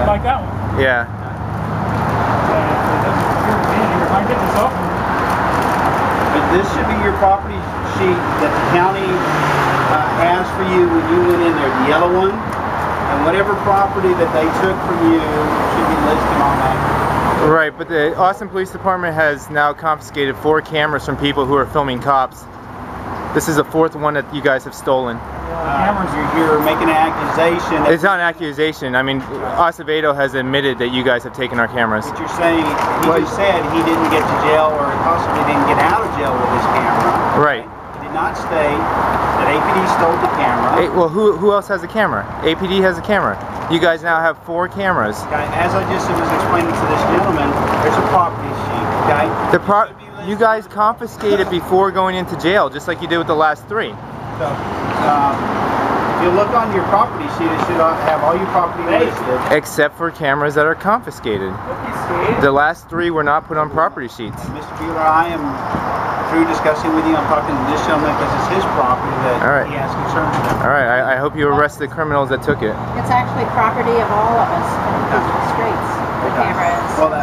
like that one. Yeah. It doesn't appear to be in here. If I get this open. But this should be your property sheet that the county has for you when you went in there, the yellow one. And whatever property that they took from you should be listed on that. Right, but the Austin Police Department has now confiscated 4 cameras from people who are filming cops. This is the 4th one that you guys have stolen. You're making an accusation. It's not an accusation. I mean, Acevedo has admitted that you guys have taken our cameras. But you're saying, he just said he didn't get to jail or possibly didn't get out of jail with his camera. Right. He did not state that APD stole the camera. Well, who else has a camera? APD has a camera. You guys now have 4 cameras. Okay, as I just was explaining to this gentleman, there's a property sheet, okay? You guys confiscated before going into jail, just like you did with the last 3. So, if you look on your property sheet, it should have all your property listed. Except for cameras that are confiscated. The last 3 were not put on property sheets. Mr. Bueller, I am through discussing with you. I'm talking to this gentleman because it's his property that he has concerns about. All right, I hope you arrest the criminals that took it. It's actually property of all of us in Peaceful Streets. The camera is. Well,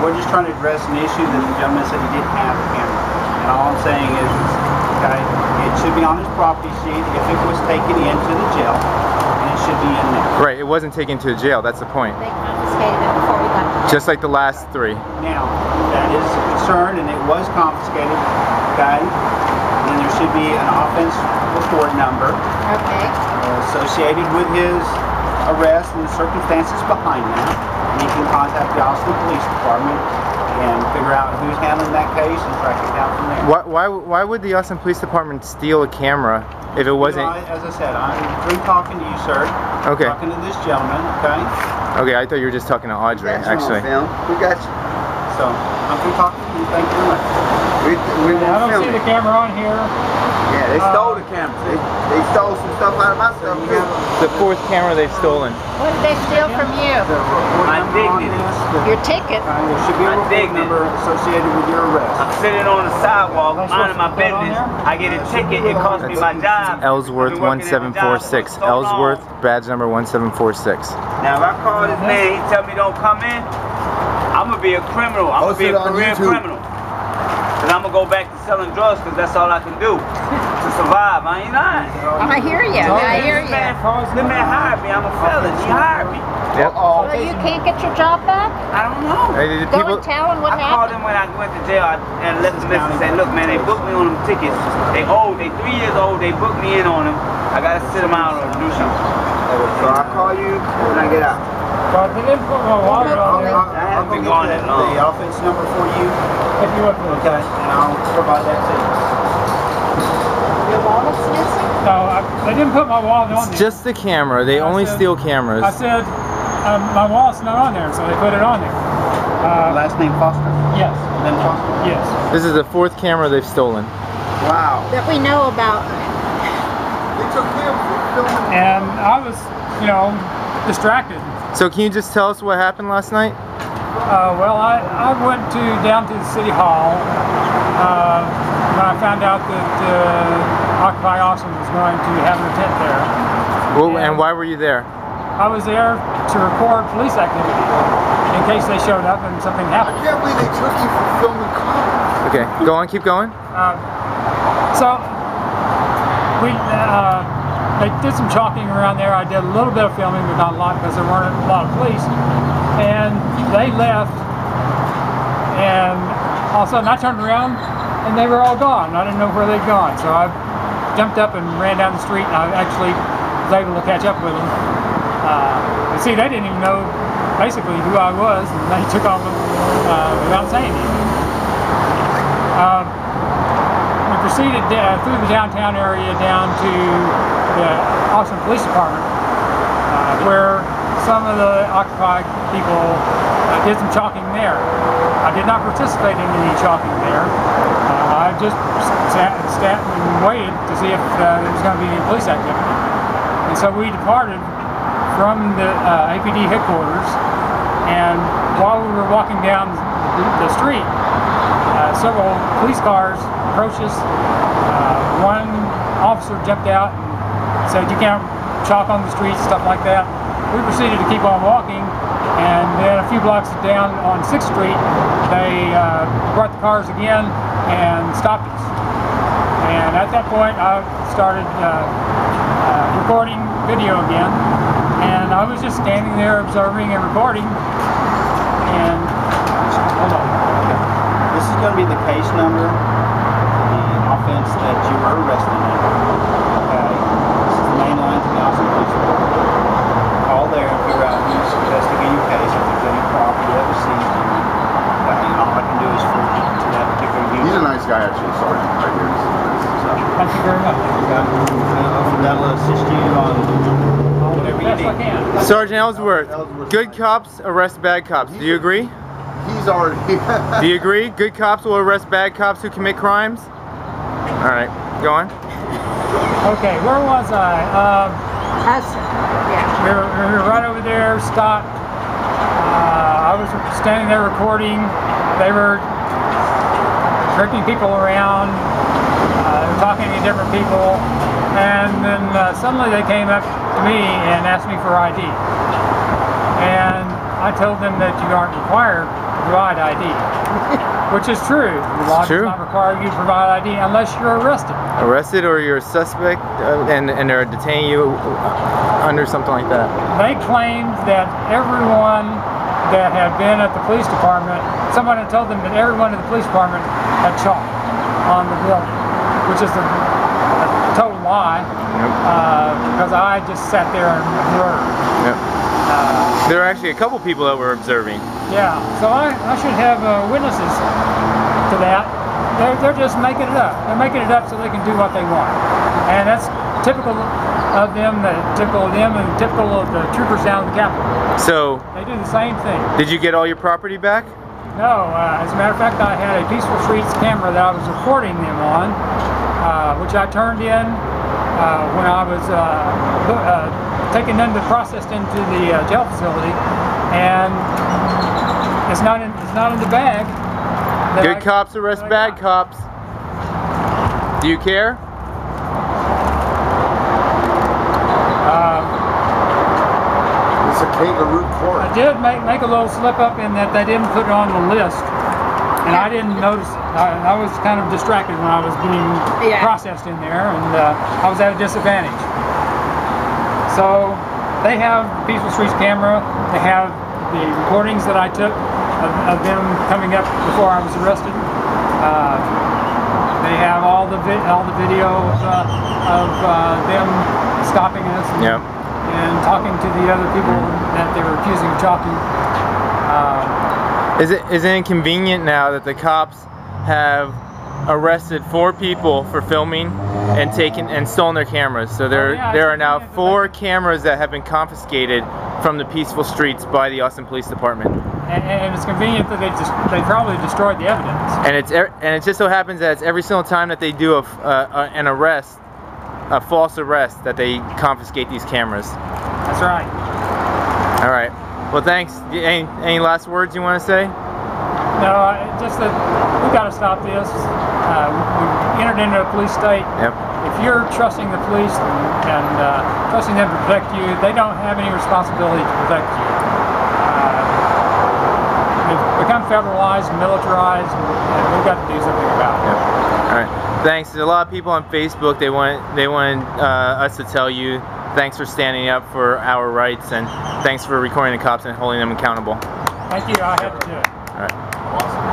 we're just trying to address an issue that the gentleman said he didn't have a camera. And all I'm saying is, okay, it should be on his property sheet if it was taken into the jail, and it should be in there. Right, it wasn't taken to jail, that's the point. They confiscated it before we left. Just like the last 3. Now, that is a concern, and it was confiscated, okay? And then there should be an offense report number. Okay. Associated with his arrest and the circumstances behind that. And he can contact the Austin Police Department and figure out who's handling that case and track it down from there. Why would the Austin Police Department steal a camera if it wasn't? As I said, I'm through talking to you, sir. Okay. Talking to this gentleman, okay? Okay, I thought you were just talking to Audrey, actually. We got you. So, I'm through talking to you. Thank you very much. I don't see the camera on here. Yeah, they stole the camera. They stole some stuff out of my stuff too. The 4th camera they've stolen. What did they steal from you? My dignity. Your ticket. There should be a report number associated with your arrest. I'm sitting on the sidewalk, minding my business. I get a ticket, it costs me my job. Ellsworth 1746. Ellsworth, badge number 1746. Now if I call this man, he tell me don't come in, I'm gonna be a criminal. I'm gonna be a career criminal. Cause I'm gonna go back to selling drugs because that's all I can do to survive. I ain't lying. I hear you. I hear you. The man hired me. I'm a felon. He hired me. Yep. So you can't get your job back? I don't know. Go and tell him what happened. I called him when I went to jail and left the message saying, look man, they booked me on them tickets. They 3 years old, they booked me in on them. I gotta sit them out or do something. So I'll call you when I get out. But they didn't put my wallet on there. I haven't been gone that long. The offense number for you. If you want to. Okay, and I'll provide that to you. Your wallet's missing? No, they didn't put my wallet on there. It's just the camera. They only steal cameras. I said, my wallet's not on there, so they put it on there. Last name Foster? Yes. Lynn Foster? Yes. This is the 4th camera they've stolen. Wow. That we know about. They took him for filming. And I was, distracted. So can you just tell us what happened last night? Well, I went down to the city hall when I found out that Occupy Austin was going to have an event there. Well, and why were you there? I was there to record police activity in case they showed up and something happened. I can't believe they took you for filming cops. Okay, go on, keep going. So they did some chalking around there. I did a little bit of filming, but not a lot because there weren't a lot of police. And they left, and all of a sudden I turned around and they were all gone. I didn't know where they'd gone, so I jumped up and ran down the street, and I actually was able to catch up with them. And see, they didn't even know basically who I was, and they took off without saying anything. We proceeded through the downtown area down to the Austin Police Department, where some of the Occupy people did some chalking there. I did not participate in any chalking there. I just sat and waited to see if there was going to be any police activity. And so we departed from the APD headquarters, and while we were walking down the street, several police cars approached us. One officer jumped out and said, "You can't chalk on the streets," stuff like that. We proceeded to keep on walking, And then a few blocks down on 6th Street, they brought the cars again and stopped us. And at that point, I started recording video again. And I was just standing there observing and recording. And hold on. This is going to be the case number, the offense that you were arrested in. Okay. This is the main line to the Austin Police Department. Call there and figure out who's investigating your case, if there's any property that was seized. And all I can do is forward you to that particular unit. He's a nice guy, actually, Sergeant, right here. Thank you very much. That'll assist you on whatever you Best I need. can. Sergeant Ellsworth, good cops arrest bad cops. Do you agree? He's already... Do you agree? Good cops will arrest bad cops who commit crimes? Alright, go on. Okay, where was I? Us. Yeah. We were right over there, stopped. I was standing there recording. They were jerking people around, talking to different people, and then suddenly they came up to me and asked me for ID. And I told them that you aren't required to provide ID, which is true. The law does not require you to provide ID unless you're arrested. Arrested or you're a suspect and they're detaining you under something like that. They claimed that everyone that had been at the police department, someone had told them that everyone at the police department had chalk on the building, which is a total lie. Because I just sat there and observed. There are actually a couple people that were observing. Yeah, so I should have witnesses to that. They're just making it up. They're making it up so they can do what they want. And that's typical of them, and typical of the troopers down at the Capitol. So, they do the same thing. Did you get all your property back? No, as a matter of fact, I had a PeacefulStreets camera that I was recording them on, which I turned in when I was taken into, processed into the jail facility, and it's not in the bag. Good cops arrest bad cops. Do you care? It's a kangaroo court. I did make a little slip up in that they didn't put it on the list, and I didn't notice it. I was kind of distracted when I was being processed in there, and I was at a disadvantage. So they have the PeacefulStreets camera. They have the recordings that I took of them coming up before I was arrested. They have all the video of them stopping us and talking to the other people that they were accusing of talking. Is it inconvenient now that the cops have arrested 4 people for filming and stolen their cameras? So there are now 4 cameras that have been confiscated from the PeacefulStreets by the Austin Police Department. And it's convenient that they probably destroyed the evidence. And it just so happens that it's every single time that they do an arrest, a false arrest, that they confiscate these cameras. That's right. All right. Well, thanks. Any last words you want to say? No, just that we got to stop this. We entered into a police state. If you're trusting the police and trusting them to protect you, they don't have any responsibility to protect you. They've become federalized and militarized, and we've got to do something about it. All right. Thanks. There's a lot of people on Facebook. They want us to tell you thanks for standing up for our rights, and thanks for recording the cops and holding them accountable. Thank you. I had to do it. All right.